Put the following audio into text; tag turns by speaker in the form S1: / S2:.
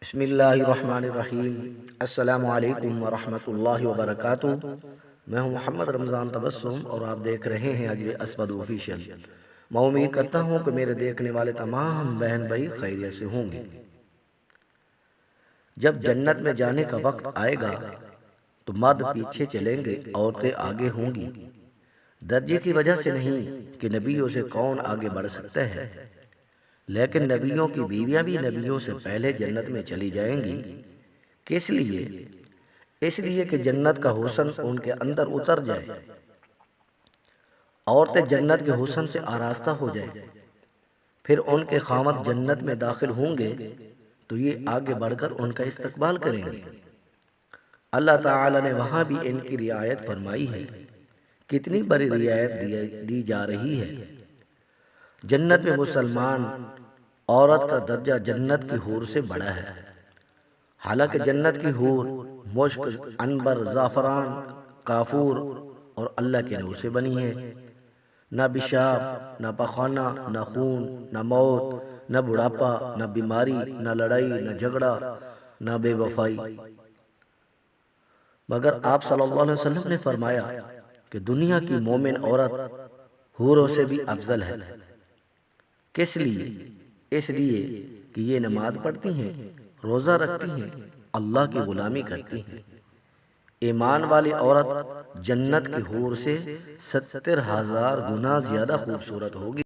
S1: بسم اللہ الرحمن الرحیم۔ السلام علیکم ورحمۃ اللہ وبرکاتہ۔ میں ہوں محمد رمضان تبسم اور آپ دیکھ رہے ہیں اجر اسود آفیشل۔ میں امید کرتا ہوں کہ میرے دیکھنے والے تمام بہن بھائی خیریت سے ہوں گے۔ جب جنت میں جانے کا وقت آئے گا تو مرد پیچھے چلیں گے، عورتیں آگے ہوں گی۔ درجے کی وجہ سے نہیں کہ نبیوں سے کون آگے بڑھ سکتا ہے، لیکن نبیوں کی بیویاں بھی نبیوں سے پہلے جنت میں چلی جائیں گی۔ کس لیے؟ اس لیے کہ جنت کا حسن ان کے اندر اتر جائے، عورتیں جنت کے حسن سے آراستہ ہو جائیں، پھر ان کے خاوند جنت میں داخل ہوں گے تو یہ آگے بڑھ کر ان کا استقبال کریں گے۔ اللہ تعالی نے وہاں بھی ان کی رعایت فرمائی ہے۔ کتنی بڑی رعایت دی جا رہی ہے۔ جنت میں مسلمان عورت کا درجہ جنت کی حور سے بڑا ہے۔ حالانکہ جنت کی حور مشک، عنبر، زعفران، کافور اور اللہ کے نور سے بنی ہے۔ نہ پیشاب، نہ پخانہ، نہ خون، نہ موت، نہ بڑھاپا، نہ بیماری، نہ لڑائی، نہ جھگڑا، نہ بے وفائی۔ مگر آپ صلی اللہ علیہ وسلم نے فرمایا کہ دنیا کی مومن عورت حوروں سے بھی افضل ہے۔ کس لیے؟ اس لیے کہ یہ نماز پڑھتی ہیں، روزہ رکھتی ہیں، اللہ کی غلامی کرتی ہیں۔ ایمان والی عورت جنت کی حور سے 70,000 گنا زیادہ خوبصورت ہوگی۔